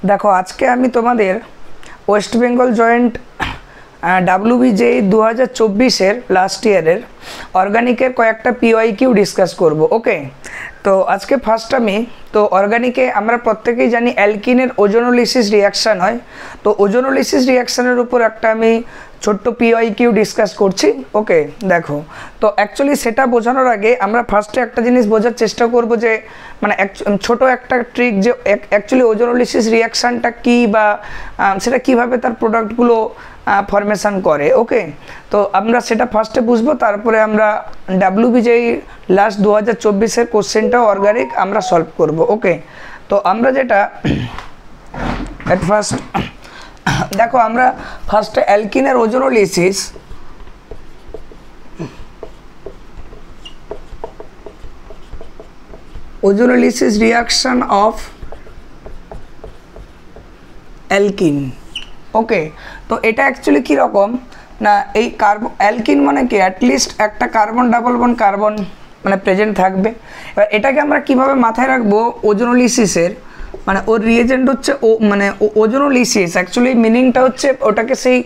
देखो आज के आमी तोमादेर West Bengal joint WBJ 2024 last year अर्गानिकर कयेकटा PYQ डिसकास करब। ओके, तो आज के फार्स्ट आमी तो अर्गानिके आमरा प्रत्येकेई जानी अ্যালকিনের ओजोनोलिसिस रिएक्शन है। तो ओजोनोलिसिस रिएक्शनेर ऊपर एकटा आमी छोट्ट PYQ डिसकास करছি। ओके देखो, तो एक्चुअली सेटा बोझानोर आगे आमरा फार्स्टे एकटा जिनिस बोझार चेष्टा करब जे माने छोटो एकटा ट्रिक जे एक्चुअली ओजोनोलिसिस रिएक्शनटा कि बा सेटा किभाबे तार प्रोडक्टगुलो फर्मेशन करे। ओके, तो आमरा सेटा फार्स्टे बुझबो, तारपरे आमरा WBJ लास्ट 2024 कोश्चेनटा अर्गानिक आमरा सल्व करब। ओके, तो आमरा जेटा एट फार्स्ट देखो आमरा फार्स्टे অ্যালকিনের ozonolysis reaction of alkene. Okay, तो এটা एक्चुअली की रकम ना এই কার্বন অ্যালকিন মানে কি এটলিস্ট একটা কার্বন ডাবল বন্ড কার্বন মানে প্রেজেন্ট থাকবে। এবার এটাকে আমরা কিভাবে মাথায় রাখবো ওজোনোলিসিসের মানে ওর রিয়েজেন্ট হচ্ছে ও মানে ওজোনোলিসিস एक्चुअली মিনিংটা হচ্ছে ওটাকে সেই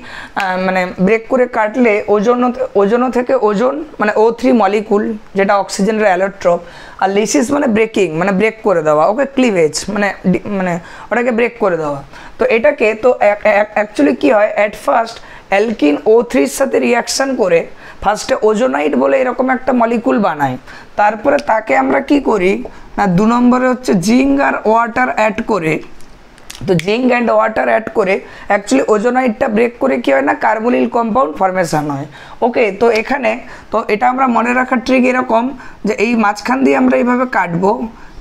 মানে ব্রেক করে কাটলে ওজোন থেকে ওজোন মানে O3 মলিকুল যেটা অক্সিজেনের অ্যালোট্রপ আর লিসিস মানে ব্রেকিং মানে ব্রেক করে দেওয়া। ওকে, ক্লিভেজ মানে মানে ওটাকে ব্রেক করে দেওয়া। তো এটাকে তো एक्चुअली কি হয় এট ফার্স্ট অ্যালকিন O3 এর সাথে রিঅ্যাকশন করে ফার্স্টে ওজোনাইট বলে এরকম একটা মলিকুল বানায়। তারপরে তাকে আমরা কি করি না 2 নম্বরে হচ্ছে জিঙ্ক আর ওয়াটার অ্যাড করে, তো জিঙ্ক অ্যান্ড ওয়াটার অ্যাড করে एक्चुअली ওজোনাইটটা ব্রেক করে কি হয় না কার্বনিল কম্পাউন্ড ফর্মেশন হয়। ওকে, তো এখানে তো এটা আমরা মনে রাখার ট্রিক এরকম যে এই মাঝখান দিয়ে আমরা এইভাবে কাটবো,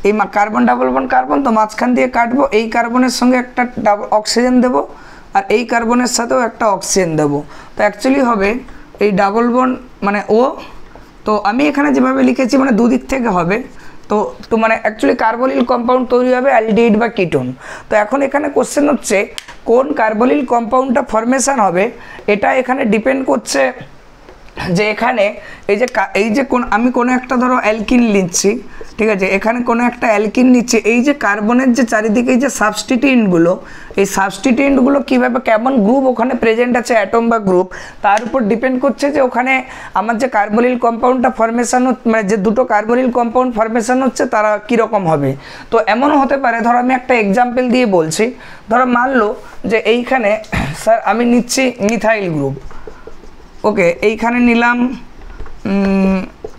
এই কার্বন ডাবল বন্ড কার্বন, তো মাঝখান দিয়ে কাটবো, এই কার্বনের সঙ্গে একটা অক্সিজেন দেব আর এই কার্বনের সাথেও একটা অক্সিজেন দেব। তো एक्चुअली হবে এই ডাবল বন্ড মানে ও, তো আমি এখানে যেভাবে লিখেছি মানে দুদিক থেকে হবে। তো মানে एक्चुअली কার্বনিল কম্পাউন্ড তৈরি হবে অ্যালডিহাইড বা কিটোন। তো এখন এখানে কোশ্চেন হচ্ছে কোন কার্বনিল কম্পাউন্ডটা ফর্মেশন হবে, এটা এখানে ডিপেন্ড করছে যে এখানে এই যে কোন আমি কোনো একটা ধরো অ্যালকিন নিচ্ছি, ঠিক আছে, এখানে কোনো একটা অ্যালকিন নিচ্ছি, এই যে কার্বনের যে চারিদিকে এই যে সাবস্টিটিউয়েন্টগুলো, এই সাবস্টিটিউয়েন্টগুলো কীভাবে কেমন গ্রুপ ওখানে প্রেজেন্ট আছে অ্যাটম বা গ্রুপ, তার উপর ডিপেন্ড করছে যে ওখানে আমার যে কার্বনিল কম্পাউন্ডটা ফর্মেশন মানে যে দুটো কার্বনিল কম্পাউন্ড ফর্মেশন হচ্ছে তারা কীরকম হবে। তো এমনও হতে পারে, ধরো আমি একটা এক্সাম্পল দিয়ে বলছি, ধরো মানলো যে এইখানে স্যার আমি নিচ্ছি মিথাইল গ্রুপ। ওকে, এইখানে নিলাম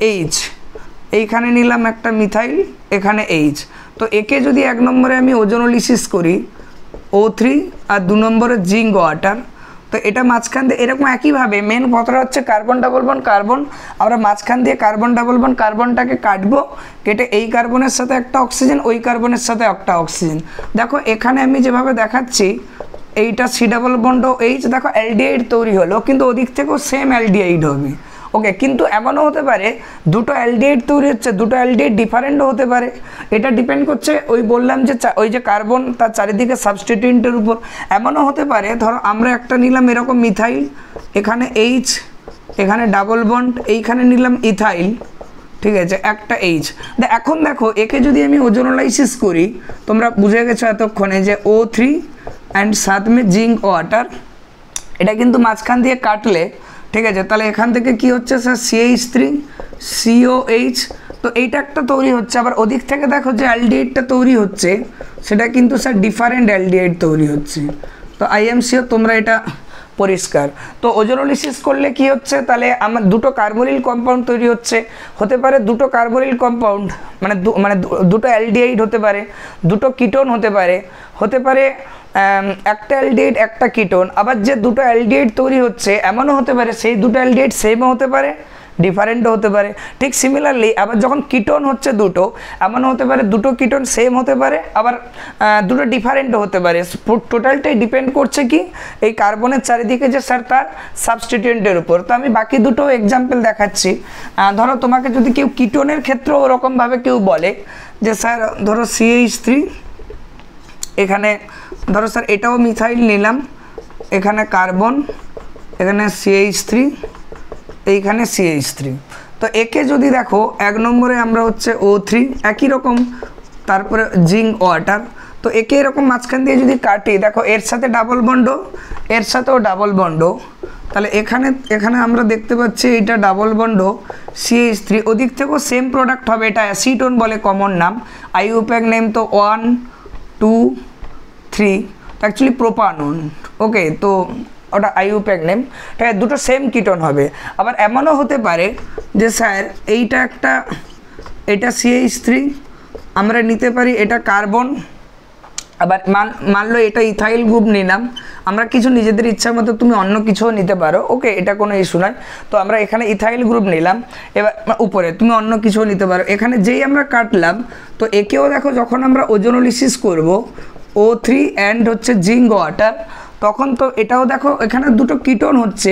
এইচ, এইখানে নিলাম একটা মিথাইল, এখানে এইচ। তো একে যদি 1 নম্বরে আমি ওজোনোলিসিস করি O3 আর 2 নম্বরে জিঙ্ক ওয়াটার, তো এটা মাঝখান দিয়ে এরকম একইভাবে মেন কথাটা হচ্ছে কার্বন ডাবল বন্ড কার্বন, আমরা মাঝখান দিয়ে কার্বন ডাবল বন্ড কার্বনটাকে কাটবো, কেটে এই কার্বনের সাথে একটা অক্সিজেন, ওই কার্বনের সাথে একটা অক্সিজেন। দেখো এখানে আমি যেভাবে দেখাচ্ছি এইটা C ডাবল বন্ড H, দেখো অ্যালডিহাইড তৈরি হলো, কিন্তু ওদিক থেকেও সেম অ্যালডিহাইড হবে। ওকে, কিন্তু এমনও হতে পারে দুটো অ্যালডিহাইড তৈরি হচ্ছে, দুটো অ্যালডিহাইড ডিফারেন্টও হতে পারে। এটা ডিপেন্ড করছে ওই বললাম যে ওই যে কার্বন তার চারিদিকে সাবস্টিটিউয়েন্টের উপর। এমনও হতে পারে ধরো আমরা একটা নিলাম এরকম মিথাইল, এখানে H, এখানে ডাবল বন্ড, এইখানে নিলাম ইথাইল, ঠিক আছে, একটা H। এখন দেখো একে যদি আমি ওজোনোলাইসিস করি, তোমরা বুঝে গেছো এতক্ষণে যে O3 অ্যান্ড সাথ মে জিঙ্ক ওয়াটার, এটা কিন্তু মাঝখান দিয়ে কাটলে, ঠিক আছে, তাহলে এখান থেকে কি হচ্ছে স্যার CH3 COH, তো এইটা একটা তৈরি হচ্ছে। আবার ওদিক থেকে দেখো যে অ্যালডিহাইডটা তৈরি হচ্ছে সেটা কিন্তু স্যার ডিফারেন্ট অ্যালডিহাইড তৈরি হচ্ছে। তো IMCO তোমরা এটা পরিষ্কার। তো ওজোনোলিসিস করলে কি হচ্ছে, তাহলে আমার দুটো কার্বনিল কম্পাউন্ড তৈরি হচ্ছে, হতে পারে দুটো কার্বনিল কম্পাউন্ড মানে দুটো অ্যালডিহাইড হতে পারে, দুটো কিটোন হতে পারে, হতে পারে একটা অ্যালডিহাইড একটা কিটোন। আবার যে দুটো অ্যালডিহাইড তৈরি হচ্ছে এমনও হতে পারে সেই দুটো অ্যালডিহাইড সেমও হতে পারে, ডিফারেন্টও হতে পারে। ঠিক সিমিলারলি আবার যখন কিটোন হচ্ছে দুটো, এমনও হতে পারে দুটো কিটোন সেম হতে পারে, আবার দুটো ডিফারেন্টও হতে পারে। টোটালটাই ডিপেন্ড করছে কি এই কার্বনের চারিদিকে যে স্যার তার সাবস্টিটিউয়েন্টের উপর। তো আমি বাকি দুটো এক্সাম্পল দেখাচ্ছি। ধরো তোমাকে যদি কেউ কিটোনের ক্ষেত্রে ওরকমভাবে কেউ বলে যে স্যার ধরো CH3, এখানে ধরো স্যার এটাও মিথাইল নিলাম, এখানে কার্বন, এখানে CH3, এইখানে CH3। তো একে যদি দেখো 1 নম্বরে আমরা হচ্ছে O3 একই রকম, তারপরে জিঙ্ক ওয়াটার, তো একে এরকম মাঝখান দিয়ে যদি কাটি, দেখো এর সাথে ডাবল বন্ডও, এর সাথেও ডাবল বন্ডও, তাহলে এখানে এখানে আমরা দেখতে পাচ্ছি এটা ডাবল বন্ডও CH3, ওদিক থেকেও সেম প্রোডাক্ট হবে, এটা অ্যাসিটোন বলে কমন নাম, আইইউপ্যাক নেম তো 1 2 3, তো অ্যাকচুয়ালি প্রোপানন। ওকে, তো ওটা আইইউপ্যাক নেম, ঠিক আছে, দুটো সেম কিটোন হবে। আবার এমনও হতে পারে যে স্যার এইটা একটা, এটা CH3 আমরা নিতে পারি, এটা কার্বন, আবার মানলো এটা ইথাইল গ্রুপ নিলাম, আমরা কিছু নিজেদের ইচ্ছা মতো তুমি অন্য কিছুও নিতে পারো, ওকে, এটা কোনো ইস্যু নয়। তো আমরা এখানে ইথাইল গ্রুপ নিলাম, এবার উপরে তুমি অন্য কিছুও নিতে পারো। এখানে যেই আমরা কাটলাম, তো একেও দেখো যখন আমরা ওজোনোলিসিস করব O3 অ্যান্ড হচ্ছে জিঙ্ক ওয়াটার, তখন তো এটাও দেখো এখানে দুটো কিটোন হচ্ছে,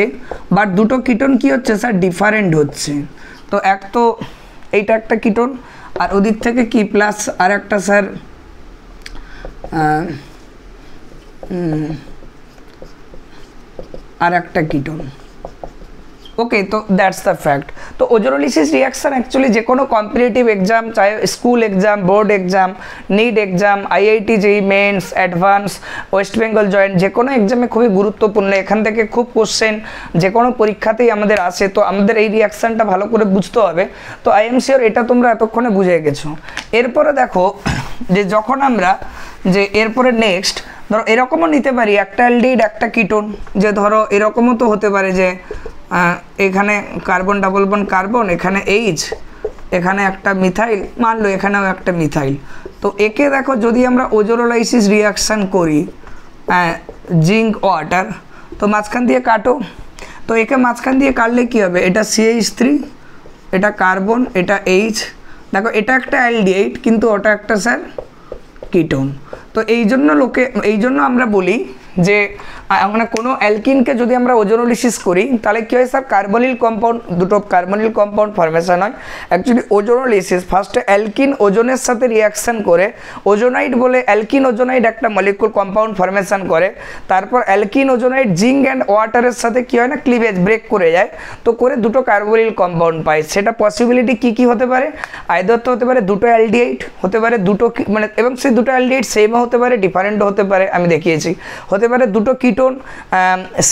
বাট দুটো কিটোন কি হচ্ছে স্যার, ডিফারেন্ট হচ্ছে। তো এক তো এইটা একটা কিটোন, আর ওদিক থেকে কি প্লাস আর একটা স্যার আর একটা কিটোন। ওকে, তো দ্যাটস দ্য ফ্যাক্ট। তো ওজোনোলিসিস রিয়াকশান অ্যাকচুয়ালি যে কোনো কম্পিটিটিভ এক্সাম, চাহে school exam, board exam, NEET exam, IIT JEE mains, advance, West Bengal joint, যে কোনো এক্সামে খুবই গুরুত্বপূর্ণ। এখান থেকে খুব কোশ্চেন যে কোনো পরীক্ষাতেই আমাদের আসে, তো আমাদের এই রিয়াকশানটা ভালো করে বুঝতে হবে। তো আই এম শিওর এটা তোমরা এতক্ষণে বুঝে গেছো। এরপরে দেখো যে যখন আমরা যে এরপরে নেক্সট ধরো এরকমও নিতে পারি, একটা অ্যালডিহাইড একটা কিটোন, যে ধরো এরকমও তো হতে পারে যে এখানে কার্বন ডাবল বন্ড কার্বন, এখানে H, এখানে একটা মিথাইল, মানলো এখানেও একটা মিথাইল। তো একে দেখো যদি আমরা ওজোনোলাইসিস রিয়াকশান করি জিঙ্ক ওয়াটার, তো মাঝখান দিয়ে কাটো, তো একে মাঝখান দিয়ে কাটলে কী হবে, এটা CH3, এটা কার্বন, এটা H, দেখো এটা একটা অ্যালডিহাইড কিন্তু ওটা একটা স্যার কিটোন। তো এই জন্য আমরা বলি যে মানে কোনো অ্যালকিনকে যদি আমরা ওজোনোলিসিস করি তাহলে কী হয় স্যার, কার্বনিল কম্পাউন্ড, দুটো কার্বনিল কম্পাউন্ড ফরমেশন হয়। অ্যাকচুয়ালি ওজোনোলিসিস ফার্স্টে অ্যালকিন ওজোনের সাথে রিয়াকশান করে ওজোনাইড বলে অ্যালকিন ওজোনাইড একটা মলিকুল কম্পাউন্ড ফরমেশন করে, তারপর অ্যালকিন ওজোনাইড জিঙ্ক অ্যান্ড ওয়াটারের সাথে কী হয় না, ক্লিভেজ ব্রেক করে যায়, তো করে দুটো কার্বনিল কম্পাউন্ড পায়। সেটা পসিবিলিটি কী হতে পারে, আইদার তো হতে পারে দুটো অ্যালডিহাইড, হতে পারে দুটো মানে, এবং সেই দুটো অ্যালডিহাইড সেমও হতে পারে, ডিফারেন্টও হতে পারে, আমি দেখিয়েছি। হতে পারে দুটো কিটোন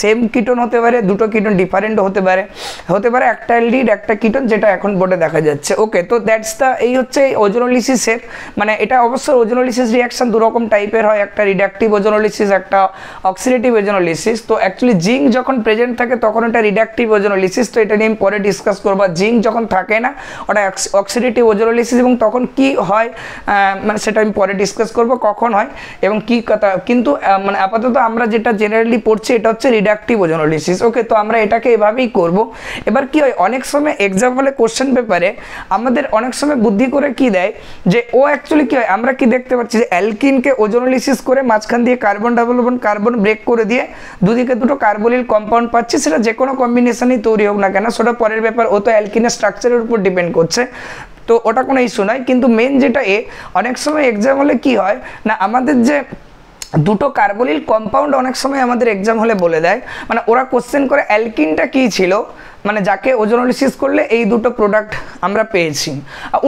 সেম কিটোন হতে পারে, দুটো কিটোন ডিফারেন্টও হতে পারে, একটা অ্যালডিহাইড একটা কিটোন, যেটা এখন বোর্ডে দেখা যাচ্ছে। ওকে, তো দ্যাটস দ্য, এই হচ্ছে ওজোনোলিসিসের মানে, এটা অবশ্যই ওজোনোলিসিস রিয়াকশন দুরকম টাইপের হয়, একটা রিডাকটিভ ওজোনোলিসিস, একটা অক্সিডেটিভ ওজোনোলিসিস। তো অ্যাকচুয়ালি জিঙ্ক যখন প্রেজেন্ট থাকে তখন এটা রিডাকটিভ ওজোনোলিসিস, তো এটা নিয়ে আমি পরে ডিসকাস করবো। জিঙ্ক যখন থাকে না ওটা অক্সিডেটিভ ওজোনোলিসিস, এবং তখন কি হয় মানে সেটা আমি পরে ডিসকাস করবো কখন হয় এবং কি কথা। কিন্তু মানে আপাতত আমরা যেটা জেনারেলি পড়ছি এটা হচ্ছে রিডাকটিভ ওজোনোলিসিস। ওকে, তো আমরা এটাকে এভাবেই করব। এবার কি হয়, অনেক সময় এক্সাম হলে কোশ্চেন পেপারে আমাদের অনেক সময় বুদ্ধি করে কি দেয় যে ও অ্যাকচুয়ালি কি হয়, আমরা কি দেখতে পাচ্ছি যে অ্যালকিনকে ওজোনোলিসিস করে মাঝখান দিয়ে carbon double bond carbon break করে দিয়ে দুদিকে দুটো কার্বনিল কম্পাউন্ড পাচ্ছি, সেটা যে কোনো কম্বিনেশনই তৈরি হোক না কেন, সেটা পরের ব্যাপার, ও তো অ্যালকিনের স্ট্রাকচারের উপর ডিপেন্ড করছে, তো ওটা কোনো ইস্যু নয়। কিন্তু মেন যেটা অনেক সময় এক্সাম হলে কি হয় না, আমাদের যে দুটো কার্বনিল কম্পাউন্ড অনেক সময় আমাদের এক্সাম হলে বলে দেয়, মানে ওরা কোশ্চেন করে অ্যালকিনটা কী ছিল, মানে যাকে ওজোনোলিসিস করলে এই দুটো প্রোডাক্ট আমরা পেয়েছি।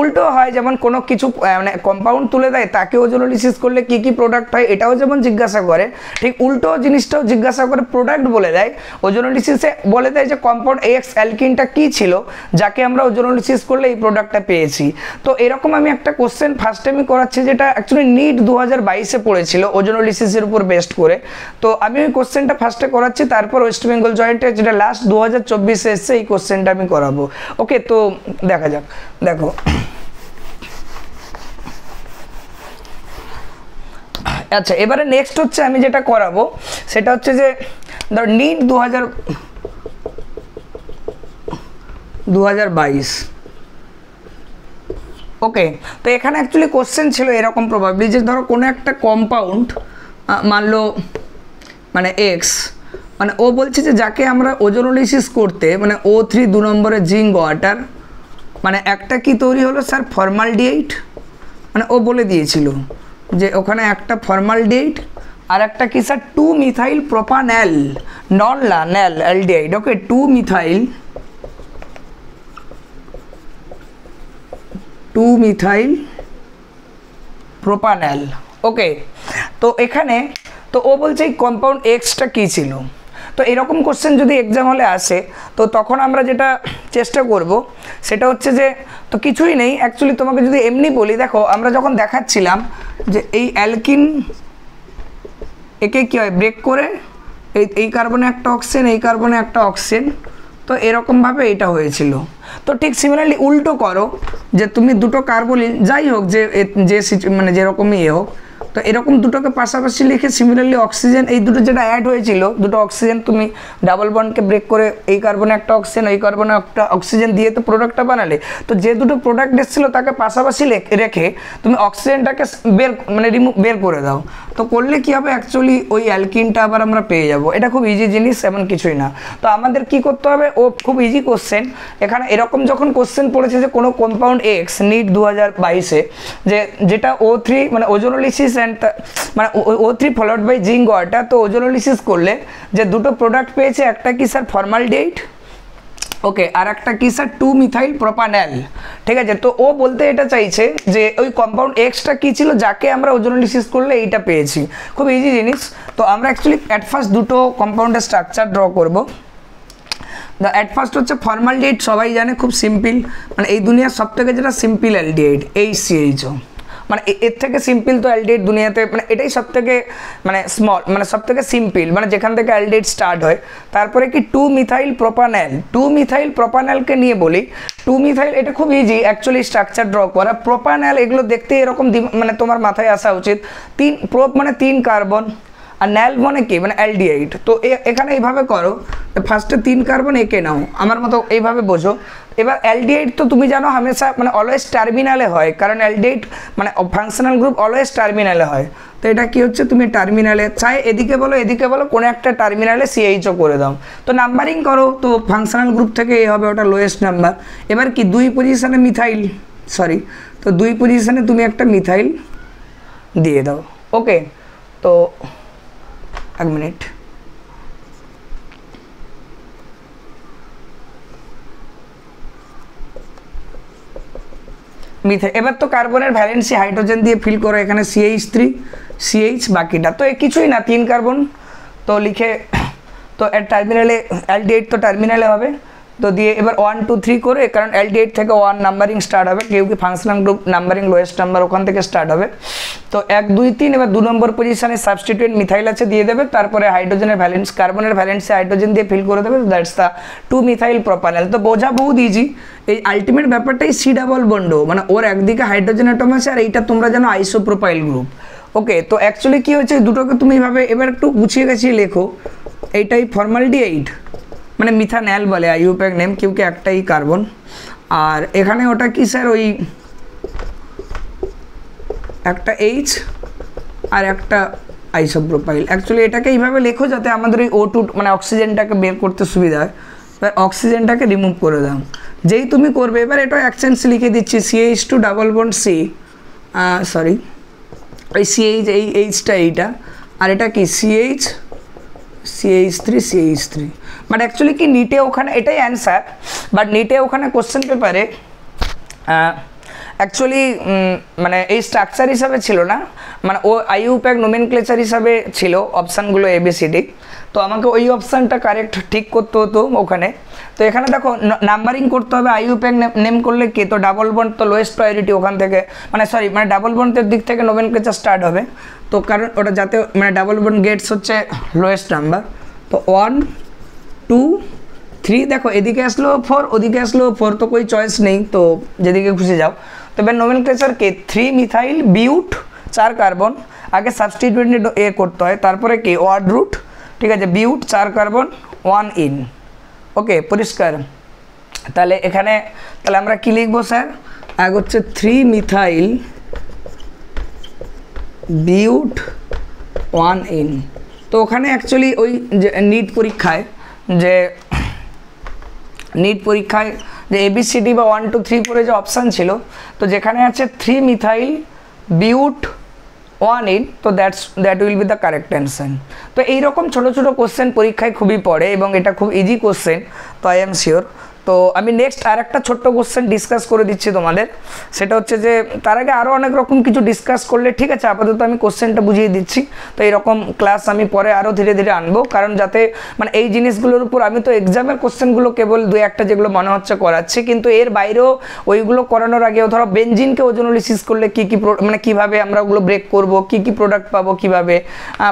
উল্টো হয়, যেমন কোনো কিছু মানে কম্পাউন্ড তুলে দেয়, তাকে ওজোনোলিসিস করলে কি কি প্রোডাক্ট হয় এটাও যেমন জিজ্ঞাসা করে, ঠিক উল্টো জিনিসটাও জিজ্ঞাসা করে, প্রোডাক্ট বলে দেয়। ওজোনোলিসিসে বলে দেয় যে কম্পাউন্ড এক্স অ্যালকিনটা কী ছিল যাকে আমরা ওজোনোলিসিস করলে এই প্রোডাক্টটা পেয়েছি। তো এরকম আমি একটা কোশ্চেন ফার্স্ট টাইমই করাচ্ছি, যেটা অ্যাকচুয়ালি নিট 2022-এ পড়েছিল ওজোনোলিসিসের উপর বেস্ট করে। তো আমি ওই কোশ্চেনটা ফার্স্টে করাচ্ছি, তারপর ওয়েস্ট বেঙ্গল জয়েন্টে যেটা লাস্ট 2024-এ এই কোশ্চেনটা আমি করাবো। ওকে, তো দেখা যাক। দেখো আচ্ছা, এবারে নেক্সট হচ্ছে আমি যেটা করাবো সেটা হচ্ছে যে ধর নিট 2022। ওকে, তো এখানে অ্যাকচুয়ালি কোশ্চেন ছিল এরকম প্রবাবলি যে ধরো কোনো একটা কম্পাউন্ড মানলো মানে এক্স, মানে ও বলছে যে যাকে আমরা ওজোনোলিসিস করতে মানে O3 2 নম্বরে জিঙ্ক ওয়াটার, মানে একটা কি তৈরি হলো স্যার, ফর্মালডিহাইড, মানে ও বলে দিয়েছিল যে ওখানে একটা ফর্মালডিহাইড আর একটা কি স্যার 2 মিথাইল প্রোপানল নন ন্যাল অ্যালডিহাইড। ওকে, 2 মিথাইল প্রোপানল ওকে, তো এখানে তো ও বলছে এই কম্পাউন্ড এক্সটা কী ছিল। তো এরকম কোশ্চেন যদি এক্সাম হলে আসে তো তখন আমরা যেটা চেষ্টা করব সেটা হচ্ছে যে তো কিছুই নেই অ্যাকচুয়ালি, তোমাকে যদি এমনি বলি, দেখো আমরা যখন দেখাচ্ছিলাম যে এই অ্যালকিন একে কী হয় ব্রেক করে এই কার্বনে একটা অক্সিজেন, এই কার্বনে একটা অক্সিজেন, তো এরকমভাবে এটা হয়েছিল। তো ঠিক সিমিলারলি উল্টো করো, যে তুমি দুটো কার্বলিন যাই হোক যে মানে যেরকমই হোক, তো এরকম দুটোকে পাশাপাশি লিখে সিমিলারলি অক্সিজেন এই দুটো যেটা অ্যাড হয়েছিল, দুটো অক্সিজেন তুমি ডাবল বন্ডকে ব্রেক করে এই কার্বনে একটা অক্সিজেন, এই কার্বনে একটা অক্সিজেন দিয়ে তো প্রোডাক্টটা বানালে। তো যে দুটো প্রোডাক্ট এসেছিলো তাকে পাশাপাশি রেখে তুমি অক্সিজেনটাকে বের করে দাও। তো করলে কী হবে, অ্যাকচুয়ালি ওই অ্যালকিনটা আবার আমরা পেয়ে যাব। এটা খুব ইজি জিনিস, এমন কিছুই না। তো আমাদের কি করতে হবে, ও খুব ইজি কোশ্চেন। এখানে এরকম যখন কোশ্চেন পড়েছে যে কোনো কম্পাউন্ড এক্স নিট 2022-এ যেটা O3 মানে ওজোনোলিসিস অ্যান্ড মানে O3 followed by zinc water, তো ওজোনোলিসিস করলে যে দুটো প্রোডাক্ট পেয়েছে, একটা কি স্যার ফর্মালডিহাইড, ওকে, আর একটা কি স্যার 2-মিথাইল প্রোপানল, ঠিক আছে। তো ও বলতে এটা চাইছে যে ওই কম্পাউন্ড এক্সটা কী ছিল যাকে আমরা ওজোনোলিসিস করলে এইটা পেয়েছি। খুব ইজি জিনিস। তো আমরা অ্যাকচুয়ালি অ্যাট ফার্স্ট দুটো কম্পাউন্ডের স্ট্রাকচার ড্র করব। অ্যাট ফার্স্ট হচ্ছে ফর্মালডিহাইড, সবাই জানে, খুব সিম্পল, মানে এই দুনিয়ার সবথেকে যেটা সিম্পল অ্যালডিহাইড HCHO, মানে এর থেকে সিম্পল তো অ্যালডিহাইড দুনিয়াতে, মানে এটাই সবথেকে মানে স্মল, মানে সবথেকে সিম্পল, মানে যেখান থেকে অ্যালডিহাইড স্টার্ট হয়। তারপরে কি 2-মিথাইল প্রোপানল, 2-মিথাইল প্রোপানলকে নিয়ে বলি, 2-মিথাইল এটা খুব ইজি অ্যাকচুয়ালি স্ট্রাকচার ড্র করা। প্রোপানল এগুলো দেখতে এরকম মানে তোমার মাথায় আসা উচিত, প্রোপ মানে 3 কার্বন, আর ন্যাল মানে কি মানে অ্যালডিহাইড। তো এখানে এইভাবে করো, ফার্স্টে 3 কার্বন এঁকে নাও, আমার মতো এইভাবে বোঝো। এবার অ্যালডিহাইড তো তুমি জানো হামেশা মানে অলওয়েজ টার্মিনালে হয়, কারণ অ্যালডিহাইড মানে ফাংশনাল গ্রুপ অলওয়েজ টার্মিনালে হয়। তো এটা কি হচ্ছে, তুমি টার্মিনালে চাই এদিকে বলো কোনো একটা টার্মিনালে CHO করে দাও। তো নাম্বারিং করো, তো ফাংশনাল গ্রুপ থেকে এ হবে, ওটা লোয়েস্ট নাম্বার। এবার কি 2 পজিশনে মিথাইল, সরি, তো 2 পজিশনে তুমি একটা মিথাইল দিয়ে দাও। ওকে, তো এক মিনিট, মিথাইল। এবার তো কার্বনের ভ্যালেন্সি হাইড্রোজেন দিয়ে ফিল করো, এখানে CH3 CH বাকিটা তো কিছুই না, 3 কার্বন তো লিখে, তো টার্মিনালে অ্যালডিহাইড তো টার্মিনালে হবে, তো দিয়ে এবার 1 2 3 করে, কারণ অ্যালডিহাইড থেকে 1 নাম্বারিং স্টার্ট হবে, কেউ কি functional group numbering lowest number ওখান থেকে স্টার্ট হবে। তো 1 2 3, এবার 2 নম্বর পজিশনে সাবস্টিটিউয়েন্ট মিথাইল আছে দিয়ে দেবে, তারপরে হাইড্রোজেনের ভ্যালেন্স কার্বনের ভ্যালেন্সি হাইড্রোজেন দিয়ে ফিল করে দেবে, দ্যাটস দ্য 2-মিথাইল প্রোপানল। তো বোঝা বহুত ইজি। এই আলটিমেট ব্যাপারটাই C ডাবল বন্ড, মানে ওর একদিকে হাইড্রোজেন অ্যাটম আছে আর এইটা তোমরা জানো আইসোপ্রোপাইল গ্রুপ। ওকে, তো অ্যাকচুয়ালি কী হচ্ছে, দুটোকে তুমি এইভাবে এবার একটু গুছিয়ে গেছিয়ে লেখো। এইটাই ফর্মালডিহাইড মানে মিথানল বলে আইইউপ্যাক নেম, क्योंकि একটাই কার্বন, আর এখানে ওটা কি স্যার ওই একটা H আর একটা আইসোপ্রোপাইল। অ্যাকচুয়ালি এটাকে এইভাবে লেখো যাতে আমাদের ওই O2 মানে অক্সিজেনটাকে বের করতে সুবিধা হয়। এবার অক্সিজেনটাকে রিমুভ করে দাও, যেই তুমি করবে এবার এটা অ্যাকশনস লিখে দিচ্ছি, CH2 double bond C, sorry এই CH এই Hটা এইটা, আর এটা কি CH3 বাট অ্যাকচুয়ালি কি নিটে ওখানে এটাই অ্যান্সার, বাট নিটে ওখানে কোশ্চেন পেপারে অ্যাকচুয়ালি মানে এই স্ট্রাকচার হিসাবে ছিল না, মানে ও আইইউপ্যাক নোমেনক্লেচার হিসাবে ছিল অপশানগুলো ABCD। তো আমাকে ওই অপশানটা কারেক্ট ঠিক করতে হতো ওখানে। তো এখানে দেখো নাম্বারিং করতে হবে, আইইউপ্যাক নেম করলে কি, তো ডাবল বন্ড তো লোয়েস্ট প্রায়োরিটি ওখান থেকে, মানে সরি মানে ডাবল বন্ডের দিক থেকে নোমেনক্লেচার স্টার্ট হবে। তো কারণ ওটা যাতে মানে ডাবল বন্ড গেটস হচ্ছে লোয়েস্ট নাম্বার। তো 1 2 3, দেখো এদিকে আসলো 4 ওদিকে আসলো 4, তো কোই চয়েস নেই, তো যেদিকে খুশি যাও। তো এবার নোমেনক্লেচার কে 3-মিথাইল বিউট 4 কার্বন, আগে সাবস্টিটিউয়েন্ট এ করতে হয়, তারপরে কি ওয়ার্ড রুট, ঠিক আছে, বিউট 4 কার্বন 1 ইন। ওকে, পরিষ্কার। তাহলে এখানে তাহলে আমরা কি লিখবো স্যার, আগে হচ্ছে 3-মিথাইল বিউট 1 ইন। তো ওখানে অ্যাকচুয়ালি ওই যে নিট পরীক্ষায় যে ABCD বা 1 2 3 করে যে অপশান ছিল, তো যেখানে আছে 3-মিথাইল বিউট 1 ইন, তো that will be the correct answer. তো এইরকম ছোটো ছোটো কোশ্চেন পরীক্ষায় খুবই পড়ে এবং এটা খুব ইজি কোশ্চেন, তো আই এম শিওর। তো তো আমি নেক্সট আর একটা ছোট্ট কোশ্চেন ডিসকাস করে দিচ্ছি তোমাদের, সেটা হচ্ছে যে তার আগে আরও অনেক রকম কিছু ডিসকাস করলে ঠিক আছে, আপাতত আমি কোশ্চেনটা বুঝিয়ে দিচ্ছি। তো এইরকম ক্লাস আমি পরে আরও ধীরে ধীরে আনবো, কারণ যাতে মানে এই জিনিসগুলোর উপর আমি তো এক্সামের কোশ্চেনগুলো কেবল দু একটা যেগুলো মনে হচ্ছে করাচ্ছি, কিন্তু এর বাইরেও ওইগুলো করানোর আগেও ধরো বেনজিনকে ওজোনোলিসিস করলে কী কী মানে কীভাবে আমরা ওগুলো ব্রেক করবো, কী কী প্রোডাক্ট পাবো কীভাবে,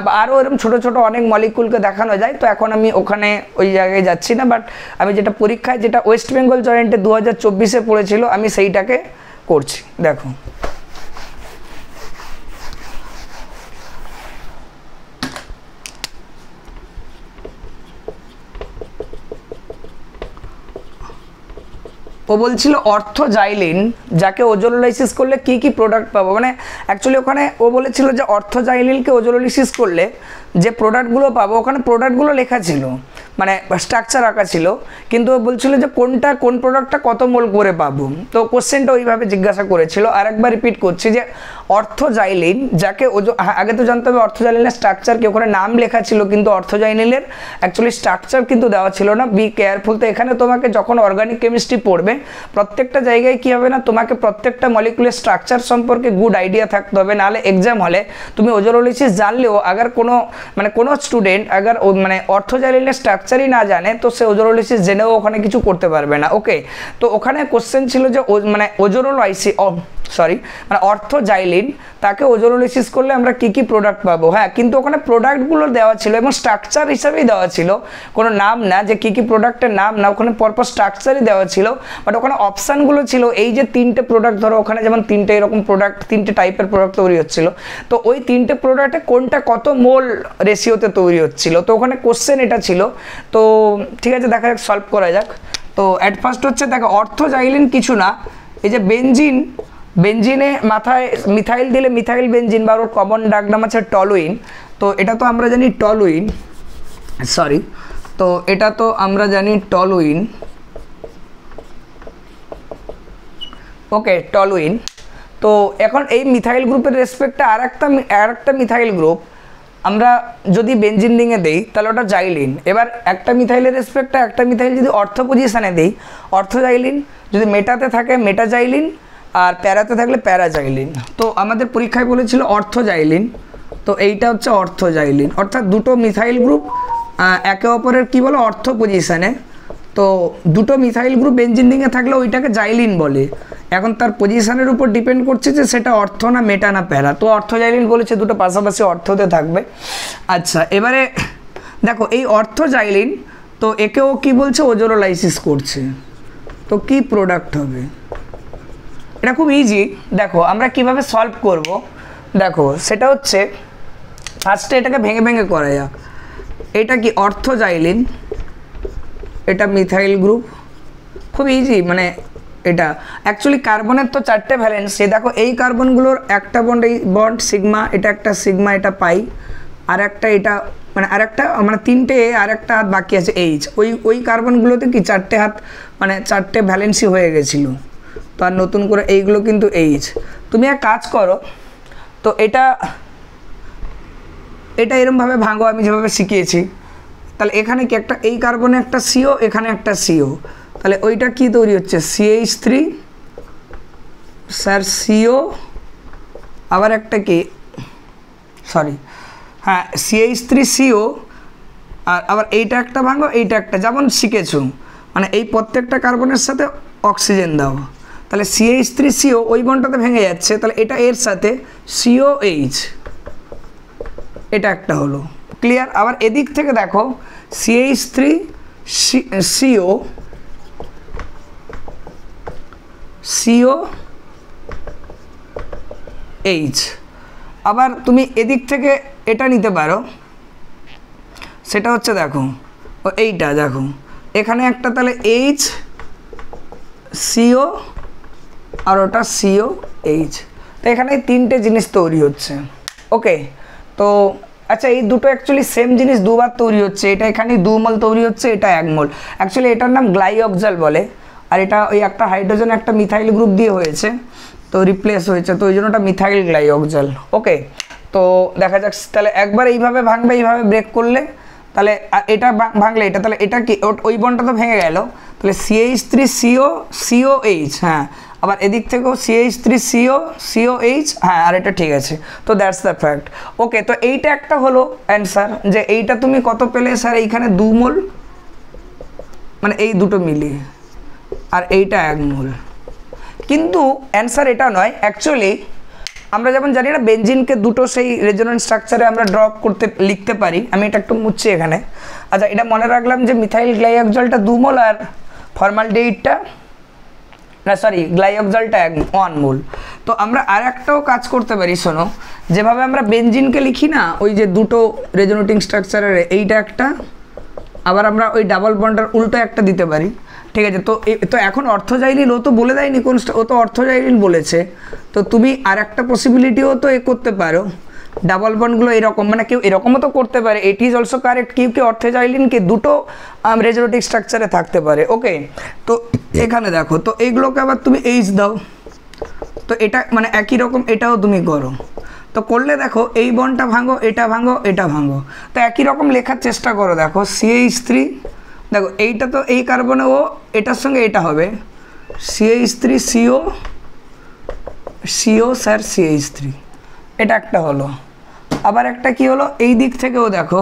বা আরও এরকম ছোটো ছোটো অনেক মলিকুলকে দেখানো যায়। তো এখন আমি ওখানে ওই জায়গায় যাচ্ছি না, বাট আমি যেটা পরীক্ষায় যেটা ওয়েস্ট বেঙ্গল জয়েন্টে 2024-এ পড়েছিল আমি সেইটাকে করছি। দেখো ও বলছিল অর্থোজাইলিন যাকে ওজোনোলাইসিস করলে কি কি প্রোডাক্ট পাবো, মানে অ্যাকচুয়ালি ওখানে ও বলেছিল যে অর্থোজাইলিনকে ওজোনোলাইসিস করলে যে প্রোডাক্টগুলো পাবো ওখানে প্রোডাক্টগুলো লেখা ছিল, মানে স্ট্রাকচার আঁকা ছিল, কিন্তু বলছিল যে কোনটা কোন প্রোডাক্টটা কত মোল করে পাবো। তো কোশ্চেনটা ওইভাবে জিজ্ঞাসা করেছিল। আর একবার রিপিট করছি যে অর্থোজাইলিন যাকে আগে তো জানতে হবে অর্থোজাইলিনের স্ট্রাকচার কি, ওখানে নাম লেখা ছিল কিন্তু অর্থোজাইলিনের অ্যাকচুয়ালি স্ট্রাকচার কিন্তু দেওয়া ছিল না। Be careful. তো এখানে তোমাকে যখন অর্গানিক কেমিস্ট্রি পড়বে প্রত্যেকটা জায়গায় কী হবে না, তোমাকে প্রত্যেকটা মলিকুলের স্ট্রাকচার সম্পর্কে গুড আইডিয়া থাকতে হবে, নাহলে এক্সাম হলে তুমি ওজোনোলাইসিস জানলেও আগার কোনো স্টুডেন্ট আগার মানে অর্থোজাইলিনের স্ট্রাকচারই না জানে তো সে ওজোনোলাইসিস জেনেও ওখানে কিছু করতে পারবে না। ওকে, তো ওখানে কোশ্চেন ছিল যে মানে মানে অর্থোজাইলিন তাকে ওজোনোলাইসিস করলে আমরা কি কি প্রোডাক্ট পাবো। হ্যাঁ, কিন্তু ওখানে প্রোডাক্টগুলো দেওয়া ছিল এবং স্ট্রাকচার হিসাবেই দেওয়া ছিল, কোনো নাম না যে কি কি প্রোডাক্টের নাম না, ওখানে পরপর স্ট্রাকচারই দেওয়া ছিল। বাট ওখানে অপশানগুলো ছিল এই যে তিনটে প্রোডাক্ট, ধরো ওখানে যেমন তিনটে এরকম প্রোডাক্ট, তিনটে টাইপের প্রোডাক্ট তৈরি হচ্ছিল, তো ওই তিনটে প্রোডাক্টে কোনটা কত মোল রেশিওতে তৈরি হচ্ছিল। তো ওখানে কোশ্চেন এটা ছিল। তো ঠিক আছে, দেখা যাক সলভ করা যাক। তো অ্যাট ফার্স্ট হচ্ছে দেখো অর্থোজাইলিন কিছু না, এই যে বেনজিনে মাথায় মিথাইল দিলে মিথাইল বেনজিন, বা ওর কমন ডাক নাম আছে টলুইন। তো এটা তো আমরা জানি টলুইন, তো এটা তো আমরা জানি টলুইন। ওকে, টলুইন। তো এখন এই মিথাইল গ্রুপের রেসপেক্টে আর একটা মিথাইল গ্রুপ আমরা যদি বেনজিন রিংয়ে দেই তাহলে ওটা জাইলিন। এবার একটা মিথাইলের রেসপেক্টে একটা মিথাইল যদি অর্থ পজিশানে দেই অর্থোজাইলিন, যদি মেটাতে থাকে মেটাজাইলিন, আর প্যারাতে থাকলে প্যারাজাইলিন। তো আমাদের পরীক্ষায় বলেছিল অর্থোজাইলিন, তো এইটা হচ্ছে অর্থোজাইলিন, অর্থাৎ দুটো মিথাইল গ্রুপ একে অপরের কী বলো অর্থ পজিশানে। তো দুটো মিথাইল গ্রুপ বেনজিন রিংয়ে থাকলে ওইটাকে জাইলিন বলে। এখন তার পজিশনের উপর ডিপেন্ড করছে যে সেটা অর্থ না মেটা না প্যারা। তো অর্থোজাইলিন বলেছে দুটো পাশাপাশি অর্থতে থাকবে। আচ্ছা, এবারে দেখো এই অর্থোজাইলিন, তো একেও কি বলছে ওজোনোলাইসিস করছে, তো কি প্রোডাক্ট হবে? এটা খুব ইজি। দেখো আমরা কিভাবে সলভ করব, দেখো সেটা হচ্ছে ফার্স্টে এটাকে ভেঙে ভেঙে করা যাক। এটা কি অর্থোজাইলিন, এটা মিথাইল গ্রুপ, খুব ইজি। মানে এটা অ্যাকচুয়ালি কার্বনের তো চারটে ভ্যালেন্স, দেখো এই কার্বনগুলোর একটা বন্ড, এই বন্ড সিগমা, এটা একটা সিগমা, এটা পাই, আর একটা এটা মানে আরেকটা মানে তিনটে, আর একটা হাত বাকি আছে এইচ। ওই কার্বনগুলোতে কি চারটে হাত মানে চারটে ভ্যালেন্সি হয়ে গেছিলো, তো আর নতুন করে এইগুলো কিন্তু এইচ। তুমি এক কাজ করো, তো এটা এরমভাবে ভাঙো আমি যেভাবে শিখিয়েছি। তাহলে এখানে কি একটা এই কার্বনে একটা সিও, এখানে একটা সিও, তাহলে ওইটা কি তৈরি হচ্ছে CH3 স্যার সিও, আবার একটা কি হ্যাঁ CH3CO, আর আবার এইটা একটা ভাঙো, এইটা একটা, যেমন শিখেছো মানে এই প্রত্যেকটা কার্বনের সাথে অক্সিজেন দাও, তাহলে CH3CO ওই বন্ডটাতে ভেঙে যাচ্ছে, তাহলে এটা এর সাথে COH, এটা একটা হলো ক্লিয়ার। আবার এদিক থেকে দেখো CH3CO COH, আবার তুমি এদিক থেকে এটা নিতে পারো, সেটা হচ্ছে দেখো এইটা দেখো এখানে একটা, তাহলে H CO আর ওটা COH, তো এখানে তিনটে জিনিস তৈরি হচ্ছে। ওকে, তো আচ্ছা এই দুটো অ্যাকচুয়ালি সেম জিনিস দুবার তৈরি হচ্ছে, এটা এখানে 2 মোল তৈরি হচ্ছে, এটা 1 মোল। অ্যাকচুয়ালি এটার নাম গ্লাইঅক্সাল বলে, আর এটা ওই একটা হাইড্রোজেন একটা মিথাইল গ্রুপ দিয়ে হয়েছে, তো রিপ্লেস হয়েছে, তো ওই জন্য ওটা মিথাইল গ্লাইঅক্সাল। ওকে, তো দেখা যাক তাহলে একবার এইভাবে ভাঙবে, এইভাবে ব্রেক করলে তাহলে এটা ভাঙলে এটা, তাহলে এটা কি ওই বন্ডটা তো ভেঙে গেল, তাহলে CH3CO হ্যাঁ, আবার এদিক থেকেও CH3CO হ্যাঁ, আর এটা ঠিক আছে। তো দ্যাটস দ্য ফ্যাক্ট। ওকে, তো এইটা একটা হলো অ্যান্সার, যে এইটা তুমি কত পেলে স্যার, এইখানে 2 মোল, মানে এই দুটো মিলিয়ে, আর এইটা 1 মোল। কিন্তু অ্যান্সার এটা নয়, অ্যাকচুয়ালি আমরা যেমন জানি না বেনজিনকে দুটো সেই রেজোনেন্স স্ট্রাকচারে আমরা ড্রপ করতে লিখতে পারি। আমি এটা একটু মুছছি এখানে। আচ্ছা, এটা মনে রাখলাম যে মিথাইল গ্লাইঅক্সলটা 2 মোল আর ফর্মালডিহাইডটা না সরি গ্লাইঅক্সলটা 1 মোল। তো আমরা আর একটাও কাজ করতে পারি, শোনো, যেভাবে আমরা বেনজিনকে লিখি না ওই যে দুটো রেজোনেটিং স্ট্রাকচারের, এইটা একটা, আবার আমরা ওই ডাবল বন্ডের উল্টো একটা দিতে পারি, ঠিক আছে। তো এখন অর্থোজাইলিন ও তো বলে দেয়নি কোন, ও তো অর্থোজাইলিন বলেছে। তো তুমি আর একটা পসিবিলিটিও তো করতে পারো, ডাবল বন্ডগুলো এরকম, মানে কেউ এরকমও তো করতে পারে, ইট ইজ অলসো কারেক্ট, কেউ অর্থোজাইলিনকে দুটো রেজোনেটিং স্ট্রাকচারে থাকতে পারে। ওকে, তো এখানে দেখো, তো এইগুলোকে আবার তুমি এইচ দাও, তো এটা মানে একই রকম এটাও তুমি করো। তো করলে দেখো এই বন্ডটা ভাঙো, এটা ভাঙো, এটা ভাঙো, তো একই রকম লেখার চেষ্টা করো। দেখো CH3, দেখো এইটা তো এই কার্বনে ও, এটার সঙ্গে এটা হবে CH3CO স্যার CH3, এটা একটা হলো। আবার একটা কি হলো, এই দিক থেকেও দেখো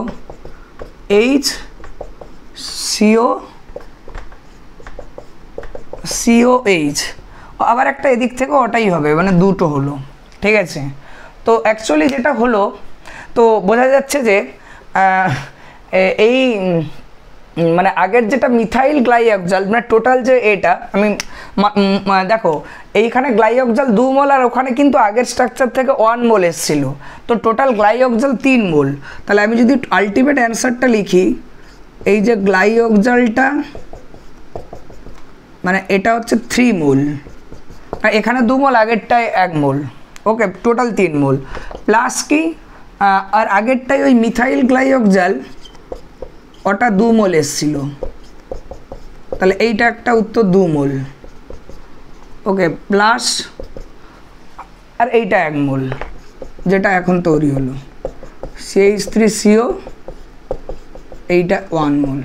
COH, আবার একটা এদিক থেকে ওটাই হবে, মানে দুটো হলো, ঠিক আছে। তো অ্যাকচুয়ালি যেটা হলো, তো বোঝা যাচ্ছে যে এই মানে আগের যেটা মিথাইল গ্লাইঅক্সাল, মানে টোটাল যে এটা আমি দেখো এইখানে গ্লাইঅক্সাল 2 মোল, আর ওখানে কিন্তু আগের স্ট্রাকচার থেকে 1 মোল এসেছিল, তো টোটাল গ্লাইঅক্সাল 3 মোল। তাহলে আমি যদি আলটিমেট অ্যান্সারটা লিখি, এই যে গ্লাইঅক্সালটা মানে এটা হচ্ছে 3 মোল, আর এখানে 2 মোল, আগেরটায় 1 মোল, ওকে, টোটাল 3 মোল, প্লাস কি আর আগেরটাই ওই মিথাইল গ্লাইঅক্সাল ওটা 2 মোল এসেছিল, তাহলে এইটা একটা উত্তর 2 মোল, ওকে, প্লাস আর এইটা 1 মোল যেটা এখন তৈরি হলো CH3CO, এইটা 1 মোল।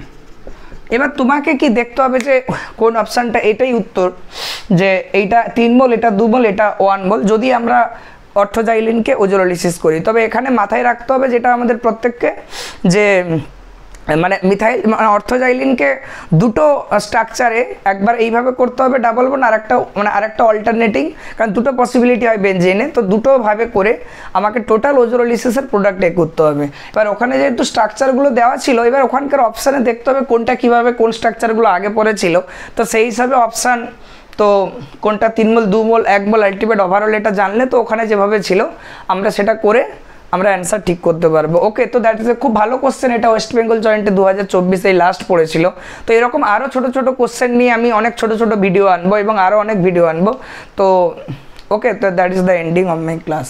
এবার তোমাকে কি দেখতে হবে যে কোন অপশানটা, এটাই উত্তর, যে এইটা 3 মোল, এটা 2 মোল, এটা 1 মোল, যদি আমরা অর্থোজাইলিনকে ওজোলিসিস করি। তবে এখানে মাথায় রাখতে হবে যেটা আমাদের প্রত্যেককে, যে মানে মিথাইল মানে অর্থোজাইলিনকে দুটো স্ট্রাকচারে একবার এইভাবে করতে হবে ডাবল বন্ড, আর একটা মানে আরেকটা অল্টারনেটিং, কারণ দুটো পসিবিলিটি হয় বেনজিনে, তো দুটোভাবে করে আমাকে টোটাল ওজোলিসিসের প্রোডাক্ট করতে হবে। এবার ওখানে যেহেতু স্ট্রাকচারগুলো দেওয়া ছিল, এবার ওখানকার অপশানে দেখতে হবে কোনটা কীভাবে কোন স্ট্রাকচারগুলো আগে পড়েছিল, তো সেই হিসাবে অপশান, তো কোনটা 3 মোল 2 মোল 1 মোল আলটিমেট ওভারঅল এটা জানলে তো ওখানে যেভাবে ছিল আমরা সেটা করে আমরা অ্যান্সার ঠিক করতে পারবো। ওকে, তো দ্যাট ইজ এ খুব ভালো কোশ্চেন, এটা ওয়েস্ট বেঙ্গল জয়েন্টে 2024 লাস্ট পড়েছিল। তো এরকম আরও ছোটো ছোটো কোশ্চেন নিয়ে আমি অনেক ছোটো ছোটো ভিডিও আনবো এবং আরও অনেক ভিডিও আনবো। তো ওকে, তো that is the ending of my class.